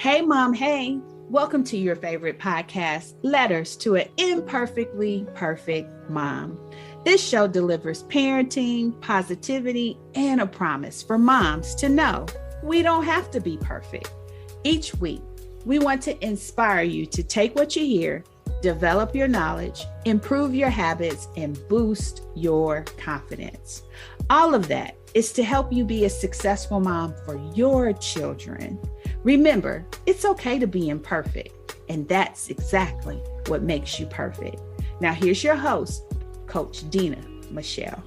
Hey, Mom. Hey, welcome to your favorite podcast, Letters to an Imperfectly Perfect Mom. This show delivers parenting, positivity, and a promise for moms to know we don't have to be perfect. Each week, we want to inspire you to take what you hear, develop your knowledge, improve your habits, and boost your confidence. All of that is to help you be a successful mom for your children. Remember, it's okay to be imperfect, and that's exactly what makes you perfect. Now, here's your host, Coach Denna Michelle.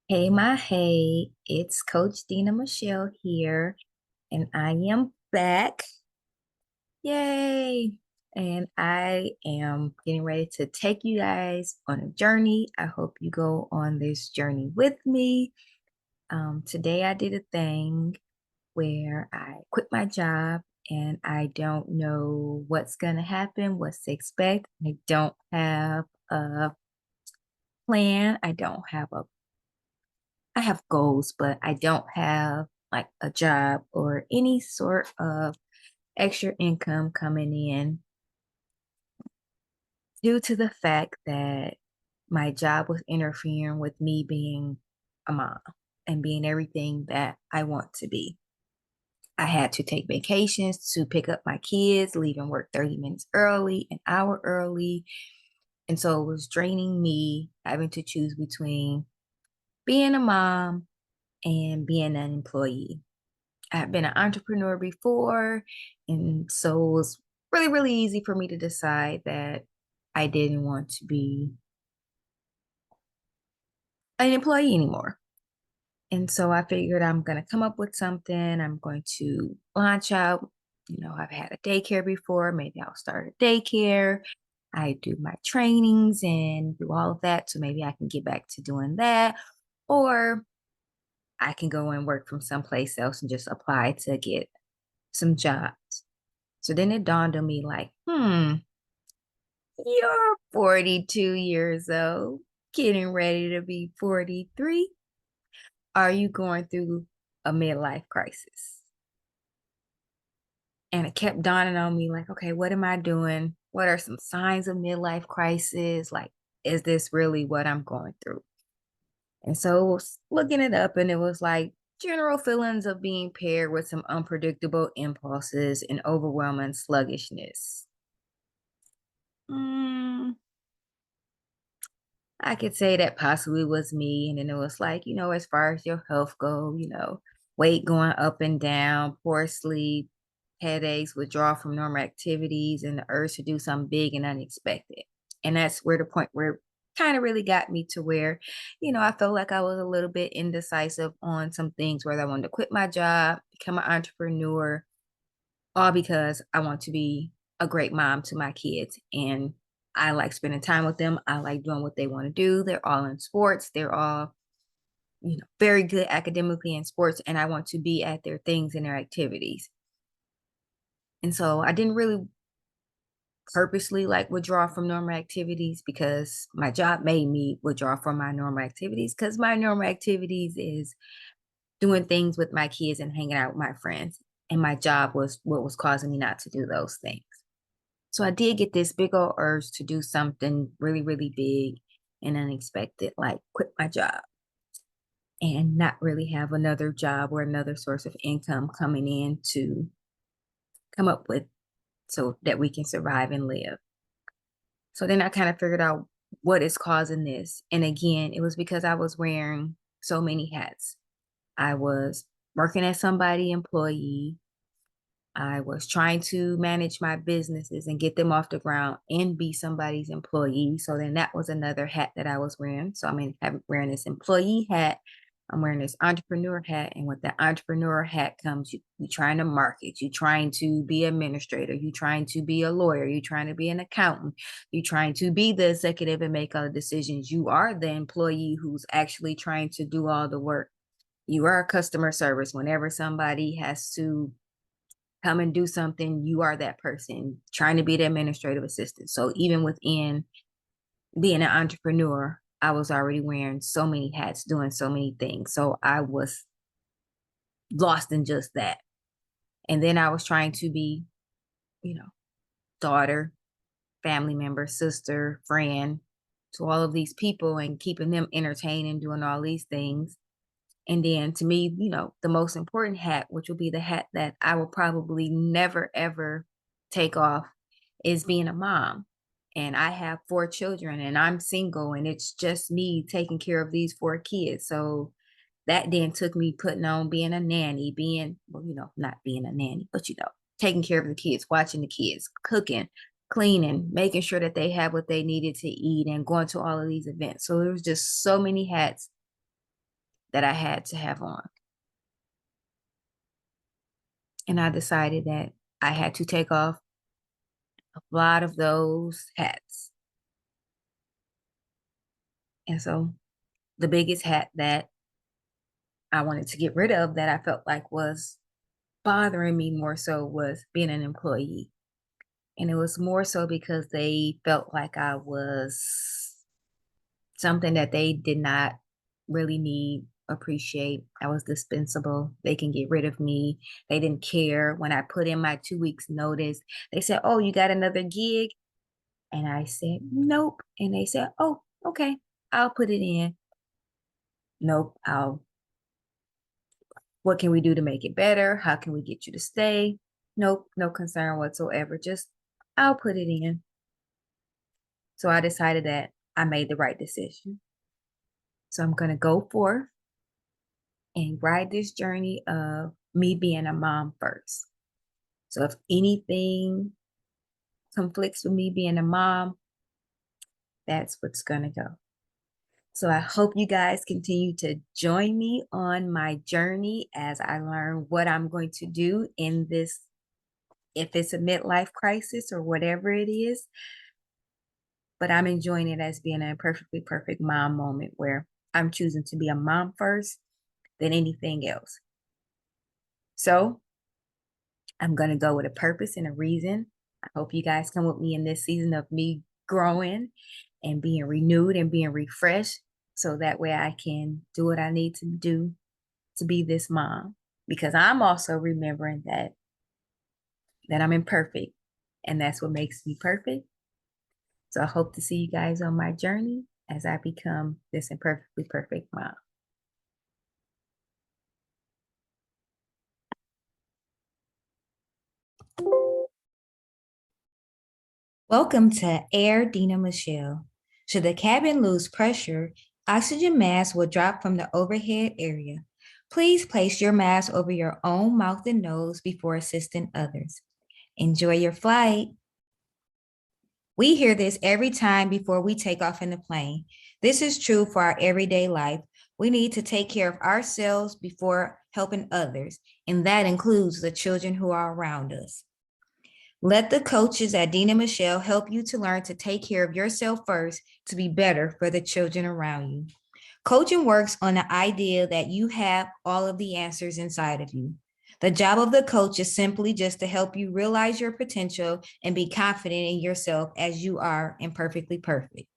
Hey, it's Coach Denna Michelle here, and I am back. Yay! And I am getting ready to take you guys on a journey. I hope you go on this journey with me. Today I did a thing where I quit my job and I don't know what's going to happen, what to expect. I don't have a plan. I have goals, but I don't have like a job or any sort of extra income coming in due to the fact that my job was interfering with me being a mom and being everything that I want to be. I had to take vacations to pick up my kids, leaving work 30 minutes early, an hour early. And so it was draining me having to choose between being a mom and being an employee. I've been an entrepreneur before, and so it was really, really easy for me to decide that I didn't want to be an employee anymore. And so I figured I'm going to come up with something. I'm going to launch out. I've had a daycare before. Maybe I'll start a daycare. I do my trainings and do all of that. So maybe I can get back to doing that. Or I can go and work from someplace else and just apply to get some jobs. So then it dawned on me like, you're 42 years old, getting ready to be 43. Are you going through a midlife crisis? And it kept dawning on me like, okay, what am I doing? What are some signs of midlife crisis? Like, is this really what I'm going through? And so I was looking it up and it was like general feelings of being paired with some unpredictable impulses and overwhelming sluggishness. Mm, I could say that possibly was me. And then it was like, as far as your health go, weight going up and down, poor sleep, headaches, withdrawal from normal activities, and the urge to do something big and unexpected. And that's where the point where it kind of really got me to where, I felt like I was a little bit indecisive on some things, whether I wanted to quit my job, become an entrepreneur, all because I want to be a great mom to my kids. And I like spending time with them. I like doing what they want to do. They're all in sports. They're all, very good academically in sports. And I want to be at their things and their activities. And so I didn't really purposely like withdraw from normal activities because my job made me withdraw from my normal activities because my normal activities is doing things with my kids and hanging out with my friends. And my job was what was causing me not to do those things. So I did get this big old urge to do something really, really big and unexpected, like quit my job and not really have another job or another source of income coming in to come up with so that we can survive and live. So then I kind of figured out what is causing this. And again, it was because I was wearing so many hats. I was working as somebody employee. I was trying to manage my businesses and get them off the ground and be somebody's employee. So then that was another hat that I was wearing. So I'm wearing this employee hat. I'm wearing this entrepreneur hat. And with that entrepreneur hat comes you trying to market, you trying to be administrator, you trying to be a lawyer, you trying to be an accountant, you trying to be the executive and make all the decisions. You are the employee who's actually trying to do all the work. You are customer service. Whenever somebody has to come and do something, you are that person trying to be the administrative assistant. So even within being an entrepreneur, I was already wearing so many hats, doing so many things. So I was lost in just that. And then I was trying to be, daughter, family member, sister, friend to all of these people and keeping them entertained and doing all these things. And then to me, the most important hat, which will be the hat that I will probably never, ever take off, is being a mom. And I have 4 children and I'm single and it's just me taking care of these 4 kids. So that then took me putting on being a nanny, not being a nanny, but taking care of the kids, watching the kids, cooking, cleaning, making sure that they have what they needed to eat and going to all of these events. So there was just so many hats that I had to have on. And I decided that I had to take off a lot of those hats. And so the biggest hat that I wanted to get rid of that I felt like was bothering me more so was being an employee. And it was more so because they felt like I was something that they did not really need, appreciate. I was dispensable. They can get rid of me. They didn't care. When I put in my 2 weeks notice, they said, "Oh, you got another gig?" And I said, "Nope." And they said, "Oh, okay, I'll put it in." "Nope, what can we do to make it better? How can we get you to stay?" "Nope, no concern whatsoever. Just, I'll put it in." So I decided that I made the right decision. So I'm going to go forth and ride this journey of me being a mom first. So if anything conflicts with me being a mom, that's what's going to go. So I hope you guys continue to join me on my journey as I learn what I'm going to do in this, if it's a midlife crisis or whatever it is. But I'm enjoying it as being a perfectly perfect mom moment where I'm choosing to be a mom first than anything else. So I'm going to go with a purpose and a reason. I hope you guys come with me in this season of me growing and being renewed and being refreshed so that way I can do what I need to do to be this mom. Because I'm also remembering that I'm imperfect and that's what makes me perfect. So I hope to see you guys on my journey as I become this imperfectly perfect mom. Welcome to Air Denna Michelle. Should the cabin lose pressure, oxygen masks will drop from the overhead area. Please place your mask over your own mouth and nose before assisting others. Enjoy your flight. We hear this every time before we take off in the plane. This is true for our everyday life. We need to take care of ourselves before helping others, and that includes the children who are around us. Let the coaches at Denna Michelle help you to learn to take care of yourself first to be better for the children around you. Coaching works on the idea that you have all of the answers inside of you. The job of the coach is simply just to help you realize your potential and be confident in yourself as you are imperfectly perfect.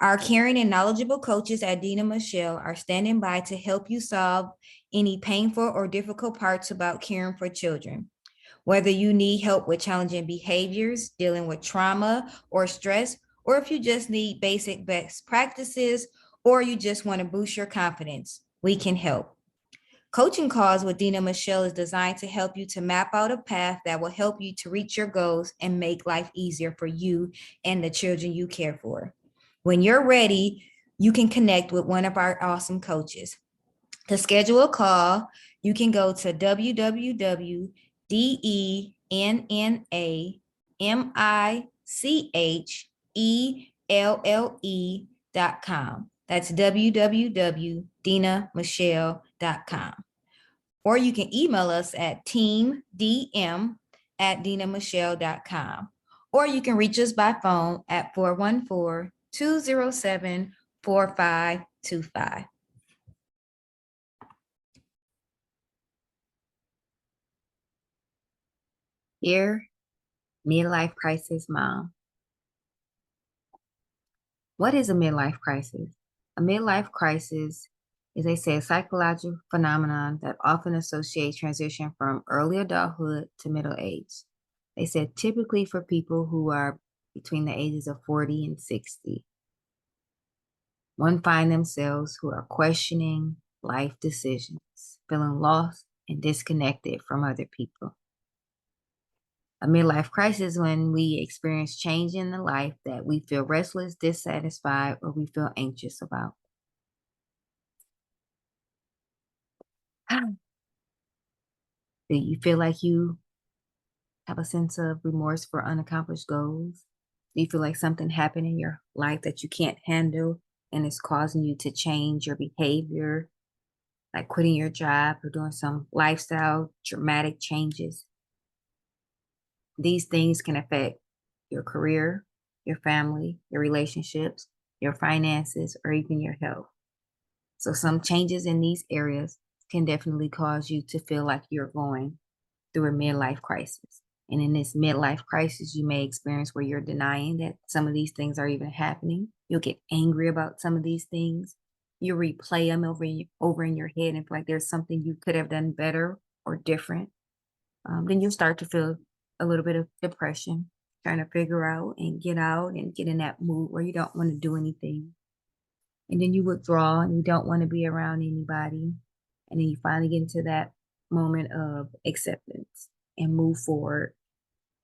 Our caring and knowledgeable coaches at Denna Michelle are standing by to help you solve any painful or difficult parts about caring for children. Whether you need help with challenging behaviors, dealing with trauma or stress, or if you just need basic best practices, or you just want to boost your confidence, we can help. Coaching Calls with Denna Michelle is designed to help you to map out a path that will help you to reach your goals and make life easier for you and the children you care for. When you're ready, you can connect with one of our awesome coaches. To schedule a call, you can go to www.dennamichelle.com. That's www.dennamichelle.com. Or you can email us at teamdm@dennamichelle.com. Or you can reach us by phone at 414-207-4525. Dear Midlife Crisis Mom, What is a midlife crisis? A midlife crisis is, they say, a psychological phenomenon that often associates transition from early adulthood to middle age. They said typically for people who are between the ages of 40 and 60. One find themselves who are questioning life decisions, feeling lost and disconnected from other people. A midlife crisis when we experience change in the life that we feel restless, dissatisfied, or we feel anxious about. Do you feel like you have a sense of remorse for unaccomplished goals? Do you feel like something happened in your life that you can't handle and it's causing you to change your behavior, like quitting your job or doing some lifestyle dramatic changes? These things can affect your career, your family, your relationships, your finances, or even your health. So some changes in these areas can definitely cause you to feel like you're going through a midlife crisis. And in this midlife crisis, you may experience where you're denying that some of these things are even happening. You'll get angry about some of these things. You replay them over in your head and feel like there's something you could have done better or different. Then you'll start to feel a little bit of depression, trying to figure out and get in that mood where you don't want to do anything. And then you withdraw and you don't want to be around anybody. And then you finally get into that moment of acceptance and move forward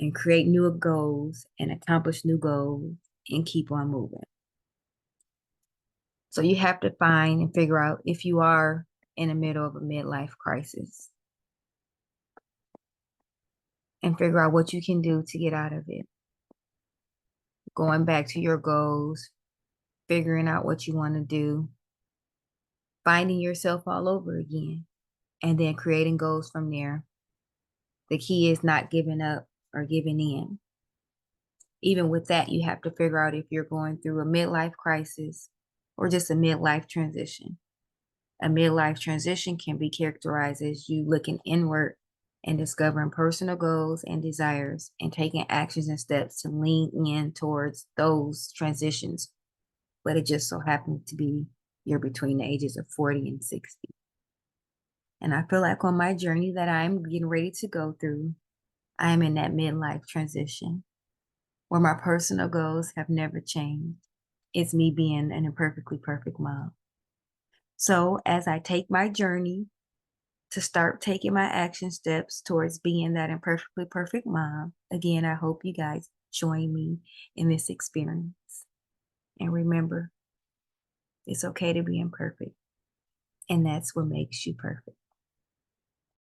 and create new goals and accomplish new goals and keep on moving. So you have to find and figure out if you are in the middle of a midlife crisis and figure out what you can do to get out of it. Going back to your goals, figuring out what you want to do, finding yourself all over again, and then creating goals from there. The key is not giving up or giving in. Even with that, you have to figure out if you're going through a midlife crisis or just a midlife transition. A midlife transition can be characterized as you looking inward and discovering personal goals and desires and taking actions and steps to lean in towards those transitions. But it just so happens to be you're between the ages of 40 and 60. And I feel like on my journey that I'm getting ready to go through, I am in that midlife transition where my personal goals have never changed. It's me being an imperfectly perfect mom. So as I take my journey to start taking my action steps towards being that imperfectly perfect mom, again, I hope you guys join me in this experience. And remember, it's okay to be imperfect. And that's what makes you perfect.